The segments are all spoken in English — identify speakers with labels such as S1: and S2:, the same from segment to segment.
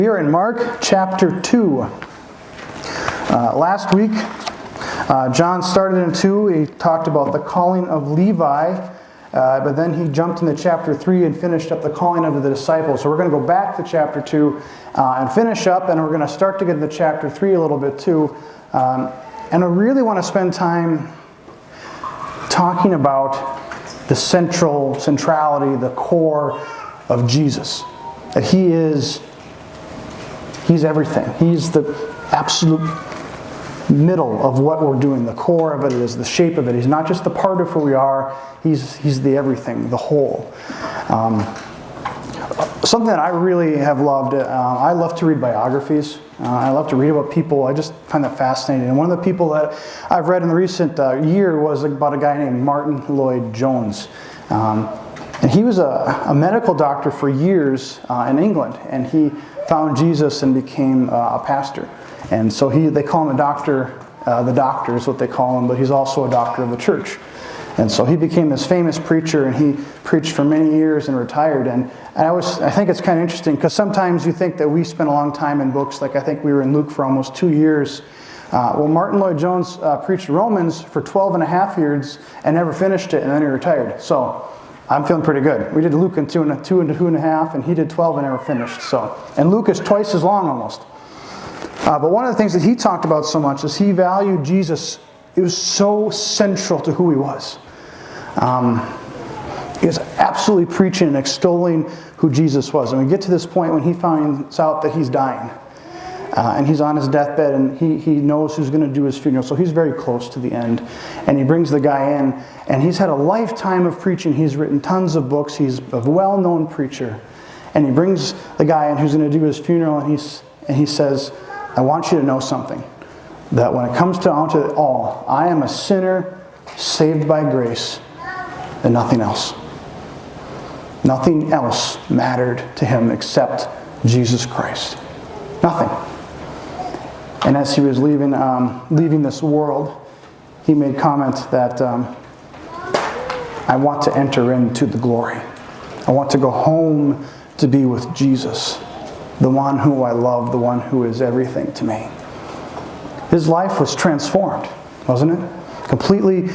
S1: We are in Mark chapter 2. Last week, John started in 2. He talked about the calling of Levi, but then he jumped into chapter 3 and finished up the calling of the disciples. So we're going to go back to chapter 2 and finish up, and we're going to start to get into chapter 3 a little bit too. And I really want to spend time talking about the centrality, the core of Jesus. That He's everything. He's the absolute middle of what we're doing. The core of it is the shape of it. He's not just the part of who we are. He's the everything, the whole. Something that I really have loved, I love to read biographies. I love to read about people. I just find that fascinating. And one of the people that I've read in the recent year was about a guy named Martin Lloyd-Jones. And he was a medical doctor for years in England. And he found Jesus and became a pastor. And so they call him a doctor. The doctor is what they call him, but he's also a doctor of the church. And so he became this famous preacher, and he preached for many years and retired. And I think it's kind of interesting, because sometimes you think that we spend a long time in books. Like I think we were in Luke for almost 2 years. Well, Martin Lloyd-Jones preached Romans for 12 and a half years and never finished it, and then he retired. So I'm feeling pretty good. We did Luke in two and a half, and he did 12 and never finished. And Luke is twice as long almost. But one of the things that he talked about so much is he valued Jesus. It was so central to who he was. He was absolutely preaching and extolling who Jesus was. And we get to this point when he finds out that he's dying. And he's on his deathbed, and he knows who's going to do his funeral. So he's very close to the end. And he brings the guy in, and he's had a lifetime of preaching. He's written tons of books. He's a well-known preacher. And he brings the guy in who's going to do his funeral, and he says, I want you to know something. That when it comes down to it all, I am a sinner saved by grace and nothing else. Nothing else mattered to him except Jesus Christ. Nothing. And as he was leaving this world, he made comment that I want to enter into the glory. I want to go home to be with Jesus, the one who I love, the one who is everything to me. His life was transformed, wasn't it? Completely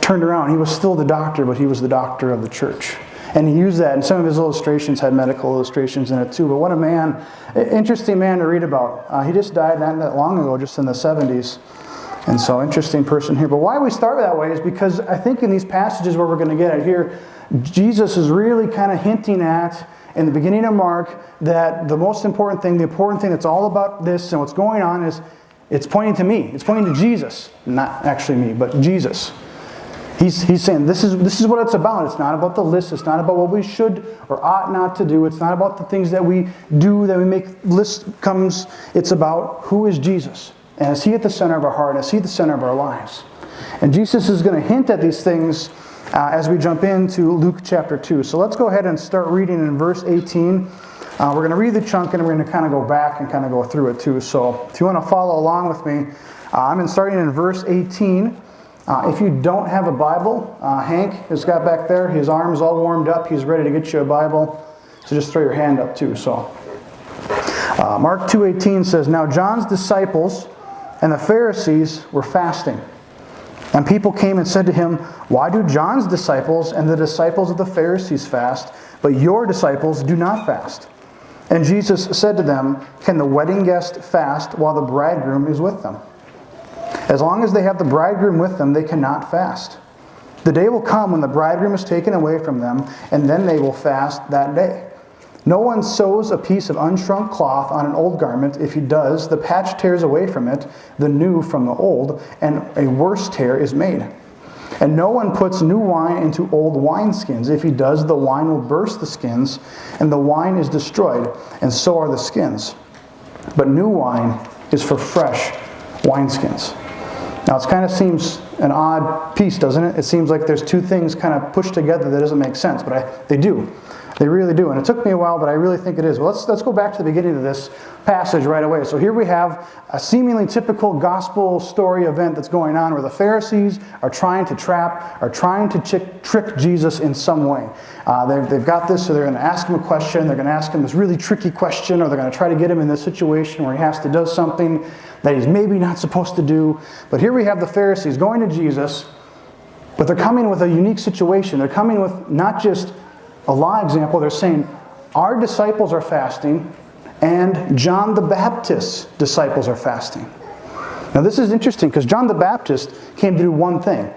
S1: turned around. He was still the doctor, but he was the doctor of the church. And he used that, and some of his illustrations had medical illustrations in it too. But what a man, interesting man to read about. He just died not that long ago, just in the 70s. And so, interesting person here. But why we start that way is because I think in these passages where we're going to get it here, Jesus is really kind of hinting at, in the beginning of Mark, that the most important thing, the important thing that's all about this and what's going on is, it's pointing to me. It's pointing to Jesus. Not actually me, but Jesus. He's saying this is what it's about. It's not about the list. It's not about what we should or ought not to do. It's not about the things that we do, that we make list comes. It's about who is Jesus. And is he at the center of our heart? Is he at the center of our lives? And Jesus is going to hint at these things as we jump into Luke chapter 2. So let's go ahead and start reading in verse 18. We're going to read the chunk, and we're going to kind of go back and kind of go through it too. So if you want to follow along with me, I'm starting in verse 18. If you don't have a Bible, Hank has got back there. His arm's all warmed up. He's ready to get you a Bible. So just throw your hand up too. So Mark 2:18 says, Now John's disciples and the Pharisees were fasting. And people came and said to him, Why do John's disciples and the disciples of the Pharisees fast, but your disciples do not fast? And Jesus said to them, Can the wedding guest fast while the bridegroom is with them? As long as they have the bridegroom with them, they cannot fast. The day will come when the bridegroom is taken away from them, and then they will fast that day. No one sews a piece of unshrunk cloth on an old garment. If he does, the patch tears away from it, the new from the old, and a worse tear is made. And no one puts new wine into old wineskins. If he does, the wine will burst the skins, and the wine is destroyed, and so are the skins. But new wine is for fresh wineskins. Now, it kind of seems an odd piece, doesn't it? It seems like there's two things kind of pushed together that doesn't make sense, but they do. They really do. And it took me a while, but I really think it is. Well, let's go back to the beginning of this passage right away. So here we have a seemingly typical gospel story event that's going on where the Pharisees are trying to trick Jesus in some way. They've got this, so they're going to ask him a question. They're going to ask him this really tricky question, or they're going to try to get him in this situation where he has to do something that he's maybe not supposed to do. But here we have the Pharisees going to Jesus, but they're coming with a unique situation. They're coming with not just a law example. They're saying, our disciples are fasting, and John the Baptist's disciples are fasting. Now this is interesting because John the Baptist came to do one thing.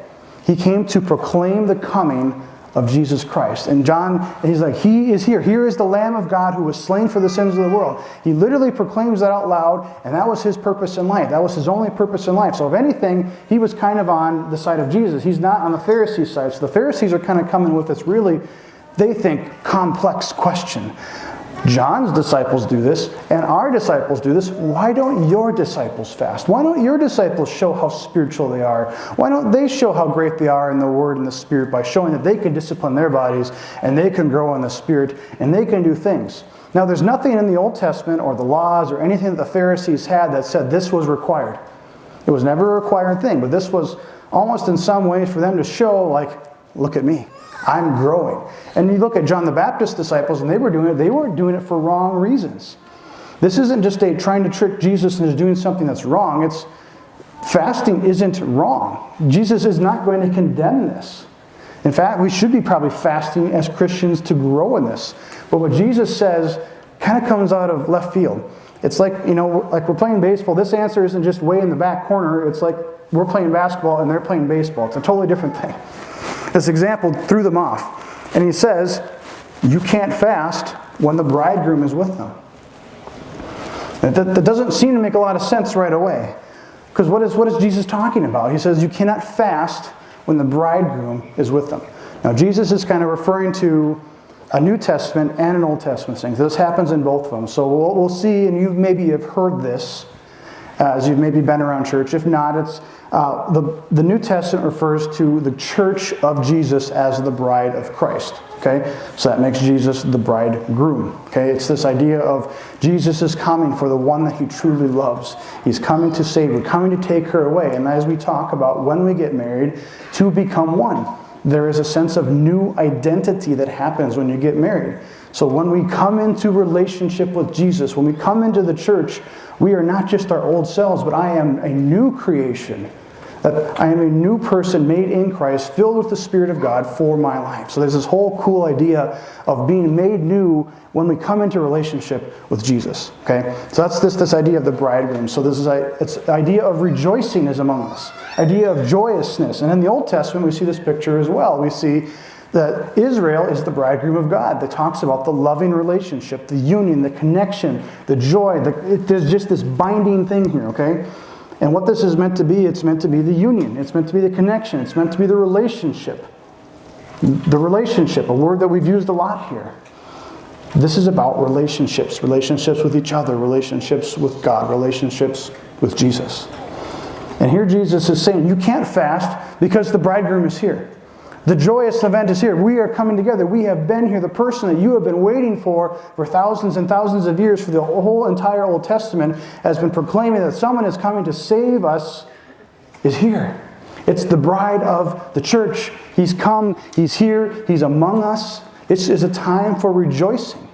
S1: He came to proclaim the coming of Jesus Christ. And John, he's like, he is here. Here is the Lamb of God who was slain for the sins of the world. He literally proclaims that out loud, and that was his purpose in life. That was his only purpose in life. So if anything, he was kind of on the side of Jesus. He's not on the Pharisees' side. So the Pharisees are kind of coming with this really, they think, complex question. John's disciples do this, and our disciples do this. Why don't your disciples fast? Why don't your disciples show how spiritual they are? Why don't they show how great they are in the Word and the Spirit by showing that they can discipline their bodies, and they can grow in the Spirit, and they can do things? Now, there's nothing in the Old Testament or the laws or anything that the Pharisees had that said this was required. It was never a required thing, but this was almost in some ways for them to show, like, look at me. I'm growing. And you look at John the Baptist's disciples, and they weren't doing it for wrong reasons. This isn't just trying to trick Jesus into doing something that's wrong. It's fasting isn't wrong. Jesus is not going to condemn this. In fact, we should be probably fasting as Christians to grow in this. But what Jesus says kind of comes out of left field. It's like, like we're playing baseball. This answer isn't just way in the back corner. It's like we're playing basketball and they're playing baseball. It's a totally different thing. This example threw them off. And he says, you can't fast when the bridegroom is with them. That doesn't seem to make a lot of sense right away. Because what is Jesus talking about? He says you cannot fast when the bridegroom is with them. Now Jesus is kind of referring to a New Testament and an Old Testament thing. This happens in both of them. So we'll see, and you maybe have heard this as you've maybe been around church. If not, it's the New Testament refers to the church of Jesus as the bride of Christ. Okay, so that makes Jesus the bridegroom. Okay, it's this idea of Jesus is coming for the one that he truly loves. He's coming to save her, coming to take her away. And as we talk about when we get married, to become one. There is a sense of new identity that happens when you get married. So when we come into relationship with Jesus, when we come into the church, we are not just our old selves, but I am a new creation. That I am a new person made in Christ, filled with the Spirit of God for my life. So there's this whole cool idea of being made new when we come into relationship with Jesus. Okay, so that's this idea of the bridegroom. So it's the idea of rejoicing is among us, idea of joyousness. And in the Old Testament, we see this picture as well. We see that Israel is the bridegroom of God that talks about the loving relationship, the union, the connection, the joy. There's just this binding thing here, okay? And what this is meant to be, it's meant to be the union. It's meant to be the connection. It's meant to be the relationship. The relationship, a word that we've used a lot here. This is about relationships. Relationships with each other. Relationships with God. Relationships with Jesus. And here Jesus is saying, you can't fast because the bridegroom is here. The joyous event is here. We are coming together. We have been here. The person that you have been waiting for thousands and thousands of years, for the whole entire Old Testament, has been proclaiming that someone is coming to save us, is here. It's the bride of the church. He's come. He's here. He's among us. It's a time for rejoicing.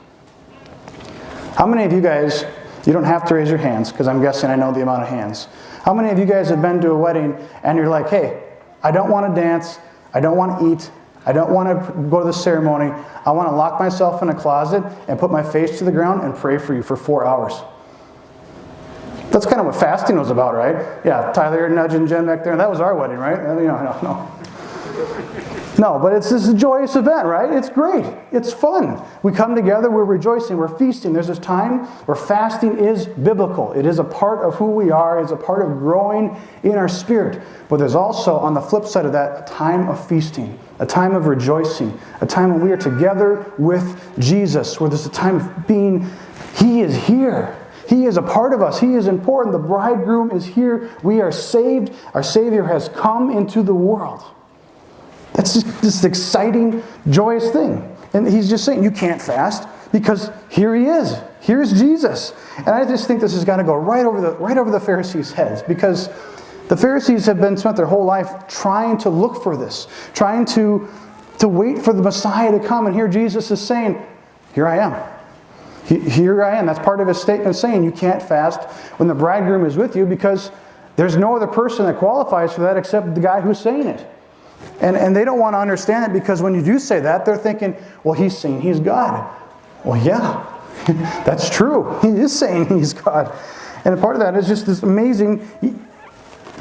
S1: How many of you guys, you don't have to raise your hands because I'm guessing I know the amount of hands. How many of you guys have been to a wedding and you're like, hey, I don't want to dance. I don't want to eat. I don't want to go to the ceremony. I want to lock myself in a closet and put my face to the ground and pray for you for 4 hours. That's kind of what fasting was about, right? Yeah, Tyler, you're nudging Jen back there. That was our wedding, right? No. No, but it's this joyous event, right? It's great. It's fun. We come together, we're rejoicing, we're feasting. There's this time where fasting is biblical. It is a part of who we are. It's a part of growing in our spirit. But there's also, on the flip side of that, a time of feasting, a time of rejoicing, a time when we are together with Jesus, where there's a time of being, He is here. He is a part of us. He is important. The bridegroom is here. We are saved. Our Savior has come into the world. That's just this exciting, joyous thing. And he's just saying, you can't fast because here he is. Here's Jesus. And I just think this has got to go right over the Pharisees' heads, because the Pharisees have spent their whole life trying to look for this, trying to wait for the Messiah to come. And here Jesus is saying, here I am. Here I am. That's part of his statement, saying you can't fast when the bridegroom is with you, because there's no other person that qualifies for that except the guy who's saying it. And they don't want to understand it, because when you do say that, they're thinking, well, he's saying he's God. Well, yeah, that's true. He is saying he's God. And part of that is just this amazing,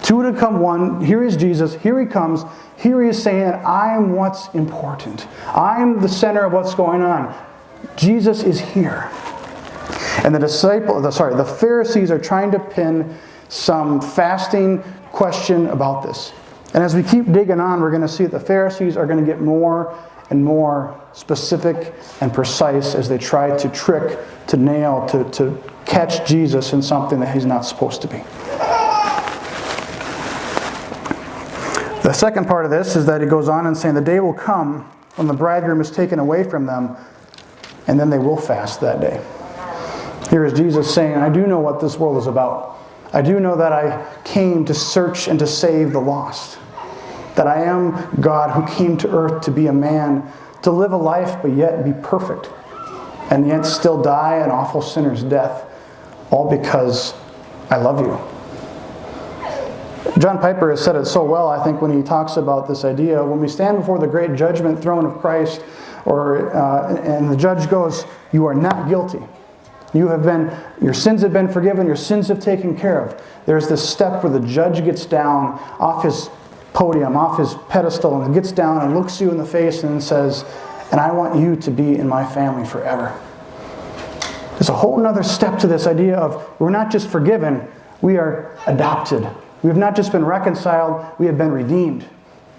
S1: two to come one. Here is Jesus. Here he comes. Here he is saying, I'm what's important. I'm the center of what's going on. Jesus is here. And the Pharisees are trying to pin some fasting question about this. And as we keep digging on, we're going to see that the Pharisees are going to get more and more specific and precise as they try to trick, to nail, to catch Jesus in something that he's not supposed to be. The second part of this is that he goes on and saying the day will come when the bridegroom is taken away from them, and then they will fast that day. Here is Jesus saying, I do know what this world is about. I do know that I came to search and to save the lost. That I am God who came to earth to be a man, to live a life but yet be perfect, and yet still die an awful sinner's death, all because I love you. John Piper has said it so well, I think, when he talks about this idea. When we stand before the great judgment throne of Christ, and the judge goes, you are not guilty. Your sins have been forgiven, your sins have taken care of. There's this step where the judge gets down off his podium, off his pedestal, and gets down and looks you in the face and says, and I want you to be in my family forever. There's a whole other step to this idea of we're not just forgiven, we are adopted. We have not just been reconciled, we have been redeemed.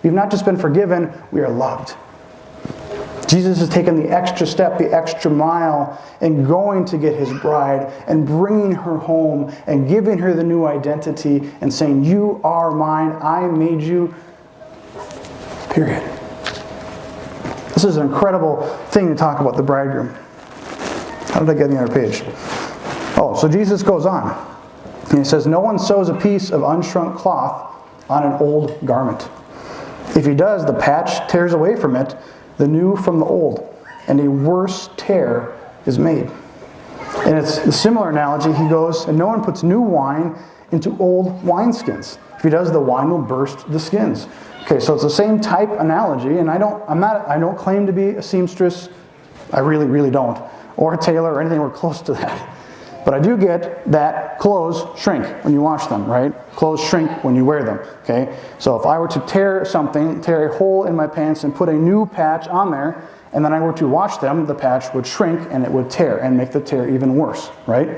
S1: We have not just been forgiven, we are loved. Jesus has taken the extra step, the extra mile in going to get his bride and bringing her home and giving her the new identity and saying, you are mine, I made you, period. This is an incredible thing to talk about the bridegroom. How did I get on the other page? Oh, so Jesus goes on. And he says, no one sews a piece of unshrunk cloth on an old garment. If he does, the patch tears away from it, the new from the old, and a worse tear is made. And it's a similar analogy. He goes, and no one puts new wine into old wineskins. If he does, the wine will burst the skins. Okay, so it's the same type analogy, and I don't claim to be a seamstress. I really, really don't. Or a tailor or anything close to that. But I do get that clothes shrink when you wash them, right? Clothes shrink when you wear them, okay? So if I were to tear a hole in my pants and put a new patch on there, and then I were to wash them, the patch would shrink and it would tear and make the tear even worse, right?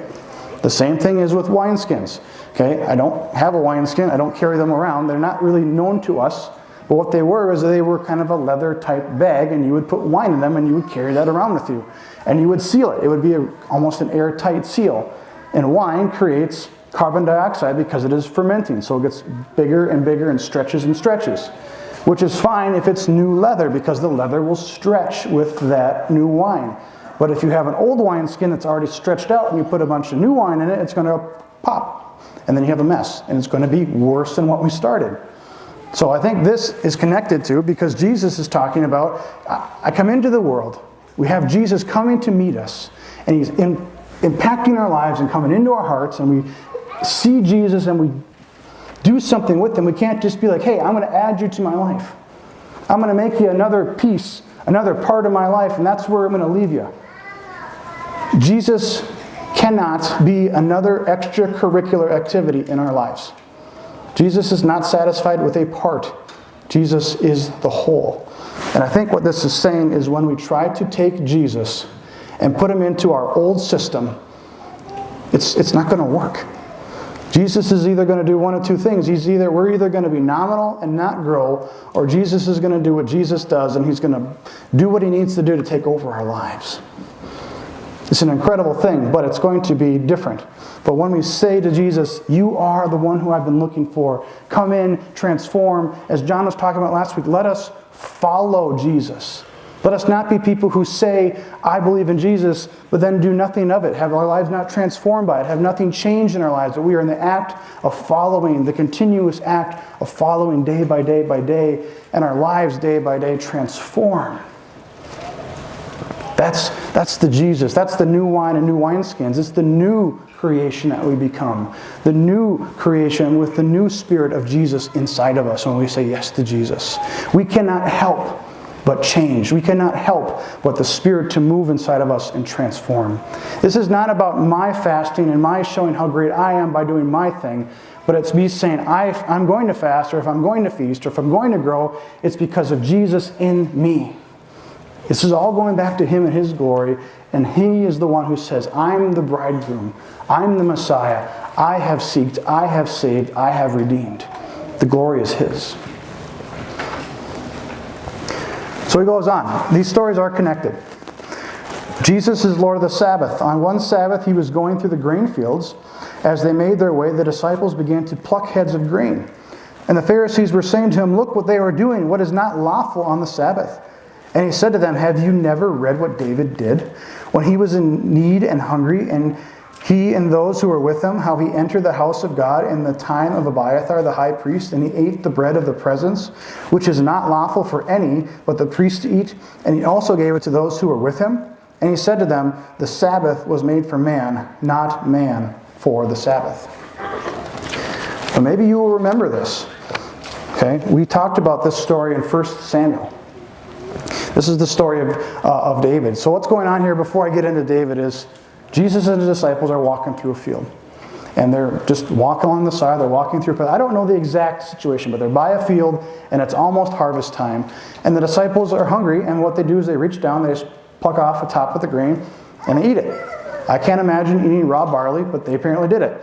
S1: The same thing is with wineskins, okay? I don't have a wineskin. I don't carry them around. They're not really known to us. But what they were is they were kind of a leather type bag, and you would put wine in them and you would carry that around with you. And you would seal it. It would be almost an airtight seal. And wine creates carbon dioxide because it is fermenting. So it gets bigger and bigger and stretches, which is fine if it's new leather, because the leather will stretch with that new wine. But if you have an old wine skin that's already stretched out and you put a bunch of new wine in it, it's going to pop. And then you have a mess. And it's going to be worse than what we started. So I think this is connected to, because Jesus is talking about, I come into the world. We have Jesus coming to meet us. And he's impacting our lives and coming into our hearts. And we see Jesus and we do something with him. We can't just be like, hey, I'm going to add you to my life. I'm going to make you another piece, another part of my life. And that's where I'm going to leave you. Jesus cannot be another extracurricular activity in our lives. Jesus is not satisfied with a part. Jesus is the whole. And I think what this is saying is when we try to take Jesus and put him into our old system, it's not going to work. Jesus is either going to do one of two things. We're either going to be nominal and not grow, or Jesus is going to do what Jesus does, and he's going to do what he needs to do to take over our lives. It's an incredible thing, but it's going to be different. But when we say to Jesus, you are the one who I've been looking for, come in, transform, as John was talking about last week, let us follow Jesus. Let us not be people who say, I believe in Jesus, but then do nothing of it, have our lives not transformed by it, have nothing changed in our lives, but we are in the act of following, the continuous act of following day by day by day, and our lives day by day transform. That's the Jesus. That's the new wine and new wineskins. It's the new creation that we become. The new creation with the new spirit of Jesus inside of us when we say yes to Jesus. We cannot help but change. We cannot help but the Spirit to move inside of us and transform. This is not about my fasting and my showing how great I am by doing my thing, but it's me saying, I'm going to fast, or if I'm going to feast, or if I'm going to grow, it's because of Jesus in me. This is all going back to Him and His glory, and He is the one who says, I'm the bridegroom, I'm the Messiah, I have seeked, I have saved, I have redeemed. The glory is His. So he goes on. These stories are connected. Jesus is Lord of the Sabbath. On one Sabbath, He was going through the grain fields. As they made their way, the disciples began to pluck heads of grain. And the Pharisees were saying to Him, look what they are doing, what is not lawful on the Sabbath. And He said to them, have you never read what David did when he was in need and hungry, and he and those who were with him, how he entered the house of God in the time of Abiathar the high priest, and he ate the bread of the presence, which is not lawful for any but the priest to eat, and he also gave it to those who were with him. And He said to them, the Sabbath was made for man, not man for the Sabbath. But maybe you will remember this. Okay, we talked about this story in 1 Samuel. This is the story of David. So what's going on here before I get into David is Jesus and the disciples are walking through a field. And they're just walking along the side. They're walking through a field. I don't know the exact situation, but they're by a field, and it's almost harvest time. And the disciples are hungry, and what they do is they reach down, they just pluck off the top of the grain, and they eat it. I can't imagine eating raw barley, but they apparently did it.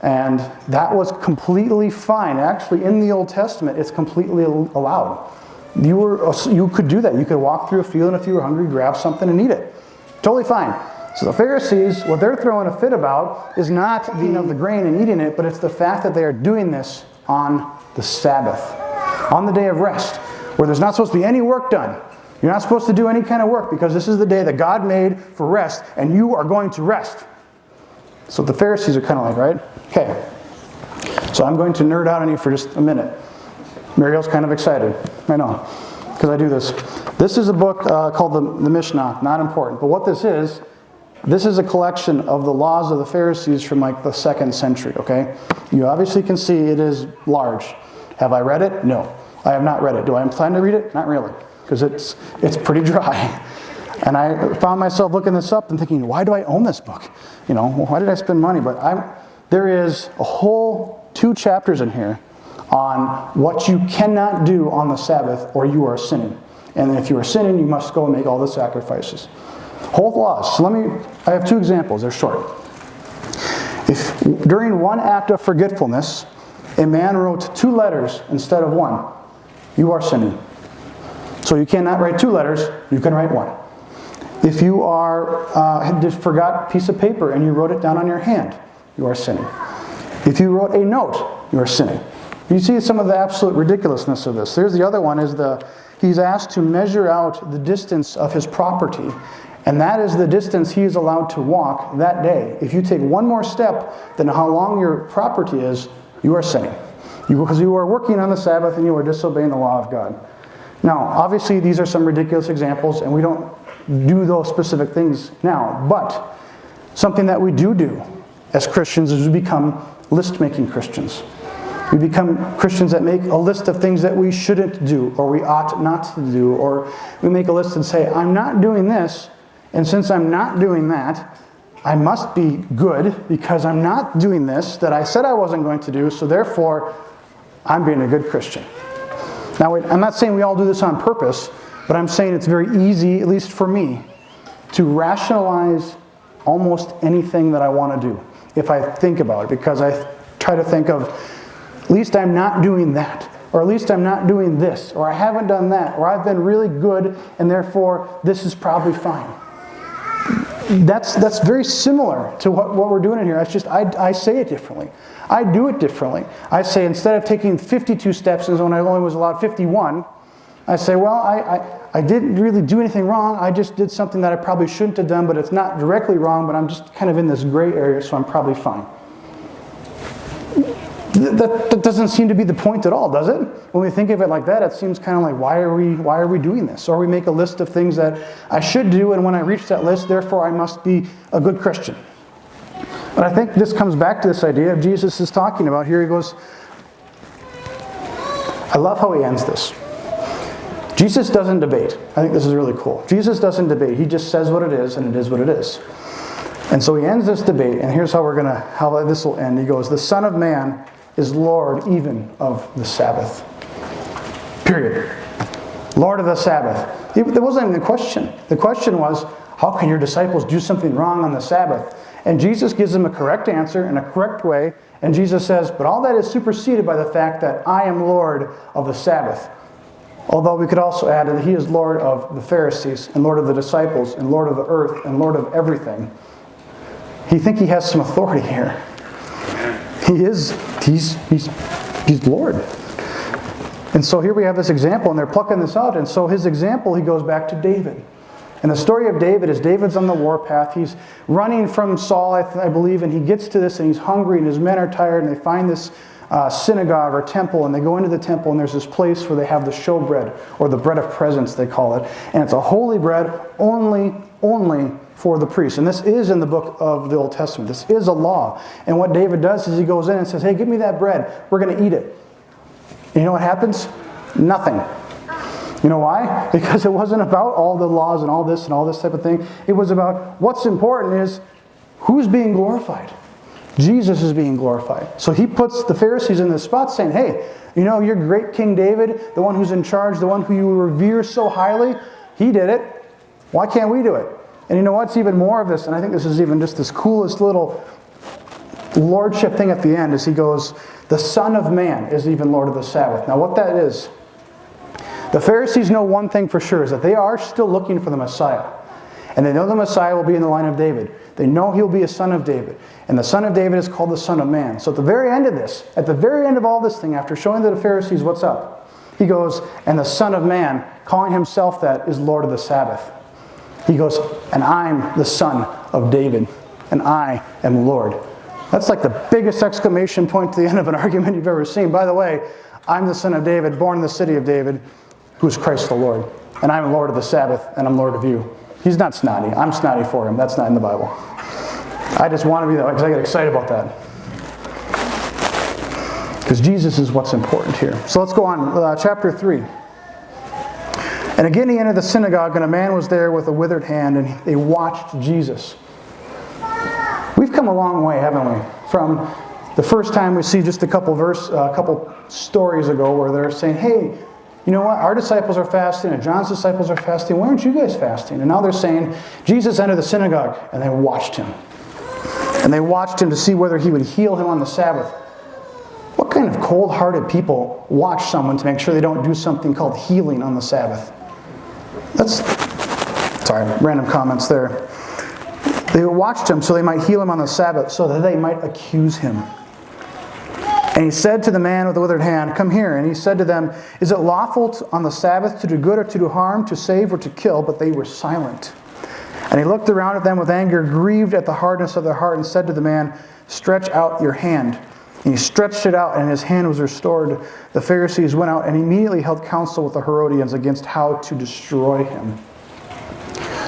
S1: And that was completely fine. Actually, in the Old Testament, it's completely allowed. You could do that. You could walk through a field, and if you were hungry, grab something and eat it. Totally fine. So the Pharisees, what they're throwing a fit about is not eating of the grain and eating it, but it's the fact that they are doing this on the Sabbath, on the day of rest, where there's not supposed to be any work done. You're not supposed to do any kind of work because this is the day that God made for rest, and you are going to rest. So the Pharisees are kind of like, right? Okay. So I'm going to nerd out on you for just a minute. Mariel's kind of excited. I know, because I do this. This is a book called the Mishnah. Not important. But what this is a collection of the laws of the Pharisees from like the 2nd century, okay? You obviously can see it is large. Have I read it? No. I have not read it. Do I plan to read it? Not really, because it's pretty dry. And I found myself looking this up and thinking, why do I own this book? You know, why did I spend money? But there is a whole 2 chapters in here on what you cannot do on the Sabbath or you are sinning. And if you are sinning, you must go and make all the sacrifices. Whole laws. So I have 2 examples. They're short. If during one act of forgetfulness, a man wrote 2 letters instead of 1, you are sinning. So you cannot write 2 letters, you can write 1. If you forgot a piece of paper and you wrote it down on your hand, you are sinning. If you wrote a note, you are sinning. You see some of the absolute ridiculousness of this. There's the other one, he's asked to measure out the distance of his property, and that is the distance he is allowed to walk that day. If you take one more step than how long your property is, you are sinning. Because you are working on the Sabbath and you are disobeying the law of God. Now, obviously these are some ridiculous examples, and we don't do those specific things now, but something that we do as Christians is we become list-making Christians. We become Christians that make a list of things that we shouldn't do or we ought not to do. Or we make a list and say, I'm not doing this, and since I'm not doing that, I must be good because I'm not doing this that I said I wasn't going to do, so therefore, I'm being a good Christian. Now, I'm not saying we all do this on purpose, but I'm saying it's very easy, at least for me, to rationalize almost anything that I want to do if I think about it, because I try to think of, at least I'm not doing that, or at least I'm not doing this, or I haven't done that, or I've been really good, and therefore this is probably fine. That's very similar to what we're doing in here. It's just I say it differently. I do it differently. I say instead of taking 52 steps, and when I only was allowed 51, I say, well, I didn't really do anything wrong. I just did something that I probably shouldn't have done, but it's not directly wrong, but I'm just kind of in this gray area, so I'm probably fine. That doesn't seem to be the point at all, does it? When we think of it like that, it seems kind of like, why are we doing this? Or we make a list of things that I should do, and when I reach that list, therefore I must be a good Christian. But I think this comes back to this idea of Jesus is talking about. Here he goes, I love how he ends this. Jesus doesn't debate. I think this is really cool. Jesus doesn't debate. He just says what it is, and it is what it is. And so he ends this debate, and here's how this will end. He goes, the Son of Man is Lord even of the Sabbath. Period. Lord of the Sabbath. There wasn't even a question. The question was, how can your disciples do something wrong on the Sabbath? And Jesus gives them a correct answer in a correct way. And Jesus says, but all that is superseded by the fact that I am Lord of the Sabbath. Although we could also add that he is Lord of the Pharisees, and Lord of the disciples, and Lord of the earth, and Lord of everything. You think he has some authority here. He's Lord. And so here we have this example, and they're plucking this out. And so his example, he goes back to David. And the story of David is David's on the warpath. He's running from Saul, I believe, and he gets to this, and he's hungry, and his men are tired, and they find this synagogue or temple, and they go into the temple, and there's this place where they have the showbread, or the bread of presence, they call it. And it's a holy bread only for the priests. And this is in the book of the Old Testament. This is a law. And what David does is he goes in and says, hey, give me that bread. We're going to eat it. And you know what happens? Nothing. You know why? Because it wasn't about all the laws and all this type of thing. It was about what's important is who's being glorified. Jesus is being glorified. So he puts the Pharisees in this spot saying, hey, you know, your great King David, the one who's in charge, the one who you revere so highly, he did it. Why can't we do it? And you know what's even more of this, and I think this is even just this coolest little lordship thing at the end, is he goes, the Son of Man is even Lord of the Sabbath. Now what that is, the Pharisees know one thing for sure, is that they are still looking for the Messiah. And they know the Messiah will be in the line of David. They know he'll be a son of David. And the Son of David is called the Son of Man. So at the very end of this, at the very end of all this thing, after showing to the Pharisees what's up, he goes, and the Son of Man, calling himself that, is Lord of the Sabbath. He goes, and I'm the Son of David, and I am Lord. That's like the biggest exclamation point to the end of an argument you've ever seen. By the way, I'm the Son of David, born in the city of David, who is Christ the Lord. And I'm Lord of the Sabbath, and I'm Lord of you. He's not snotty. I'm snotty for him. That's not in the Bible. I just want to be that way because I get excited about that. Because Jesus is what's important here. So let's go on. Chapter 3. And again he entered the synagogue, and a man was there with a withered hand, and they watched Jesus. We've come a long way, haven't we? From the first time we see just a couple stories ago where they're saying, hey, you know what? Our disciples are fasting, and John's disciples are fasting. Why aren't you guys fasting? And now they're saying, Jesus entered the synagogue, and they watched him. And they watched him to see whether he would heal him on the Sabbath. What kind of cold-hearted people watch someone to make sure they don't do something called healing on the Sabbath? Sorry, random comments there. They watched him so they might heal him on the Sabbath, so that they might accuse him. And he said to the man with the withered hand, come here. And he said to them, is it lawful on the Sabbath to do good or to do harm, to save or to kill? But they were silent. And he looked around at them with anger, grieved at the hardness of their heart, and said to the man, stretch out your hand. And he stretched it out, and his hand was restored. The Pharisees went out and immediately held counsel with the Herodians against how to destroy him.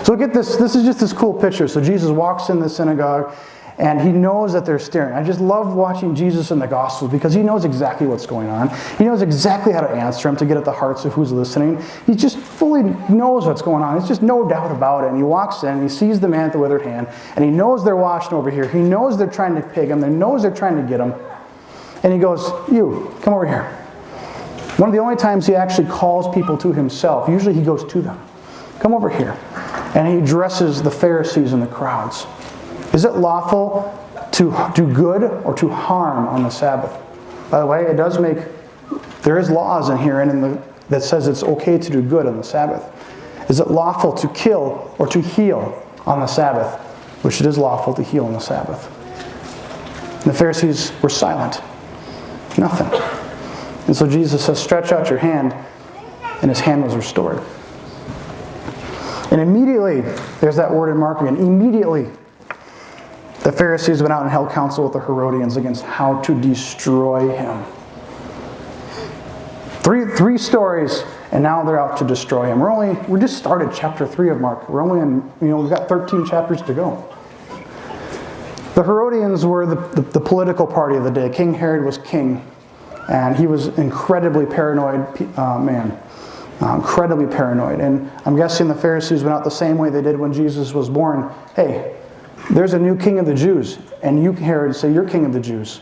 S1: So get this. This is just this cool picture. So Jesus walks in the synagogue, and he knows that they're staring. I just love watching Jesus in the Gospels because he knows exactly what's going on. He knows exactly how to answer them to get at the hearts of who's listening. He just fully knows what's going on. It's just no doubt about it. And he walks in, and he sees the man with the withered hand, and he knows they're watching over here. He knows they're trying to pig him. He knows they're trying to get him. And he goes, you, come over here. One of the only times he actually calls people to himself. Usually he goes to them. Come over here. And he addresses the Pharisees and the crowds. Is it lawful to do good or to harm on the Sabbath? By the way, there is laws in here that says it's okay to do good on the Sabbath. Is it lawful to kill or to heal on the Sabbath? Which it is lawful to heal on the Sabbath. And the Pharisees were silent. Nothing. And so Jesus says, stretch out your hand, and his hand was restored. And immediately, there's that word in Mark again, immediately, the Pharisees went out and held counsel with the Herodians against how to destroy him. Three stories, and now they're out to destroy him. We just started chapter 3 of Mark. We're only in, we've got 13 chapters to go. The Herodians were the political party of the day. King Herod was king, and he was incredibly paranoid man. Incredibly paranoid. And I'm guessing the Pharisees went out the same way they did when Jesus was born. Hey, there's a new king of the Jews, and you, Herod, say you're king of the Jews.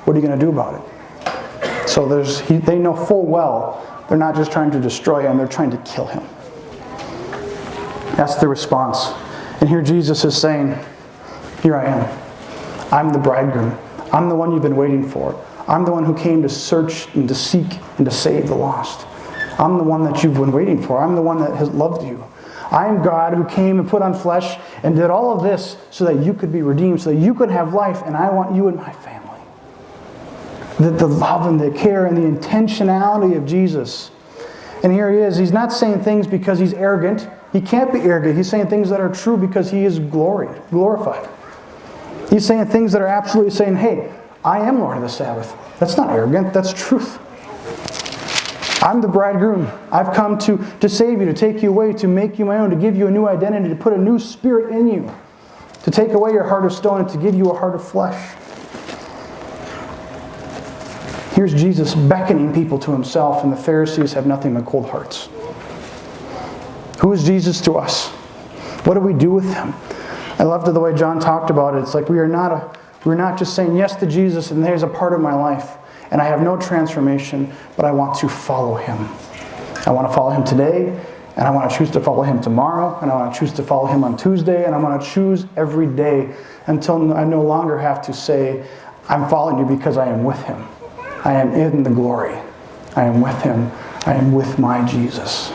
S1: What are you going to do about it? So they know full well they're not just trying to destroy him, they're trying to kill him. That's the response. And here Jesus is saying, here I am. I'm the bridegroom. I'm the one you've been waiting for. I'm the one who came to search and to seek and to save the lost. I'm the one that you've been waiting for. I'm the one that has loved you. I am God who came and put on flesh and did all of this so that you could be redeemed, so that you could have life, and I want you in my family. The love and the care and the intentionality of Jesus. And here he is. He's not saying things because he's arrogant. He can't be arrogant. He's saying things that are true because he is glorified. He's saying things that are absolutely saying, hey, I am Lord of the Sabbath. That's not arrogant. That's truth. I'm the bridegroom. I've come to save you, to take you away, to make you my own, to give you a new identity, to put a new spirit in you, to take away your heart of stone and to give you a heart of flesh. Here's Jesus beckoning people to himself, and the Pharisees have nothing but cold hearts. Who is Jesus to us? What do we do with him? I loved the way John talked about it. It's like we're not just saying yes to Jesus and there's a part of my life and I have no transformation, but I want to follow him. I want to follow him today, and I want to choose to follow him tomorrow, and I want to choose to follow him on Tuesday, and I want to choose every day until I no longer have to say, I'm following you because I am with him. I am in the glory. I am with him. I am with my Jesus.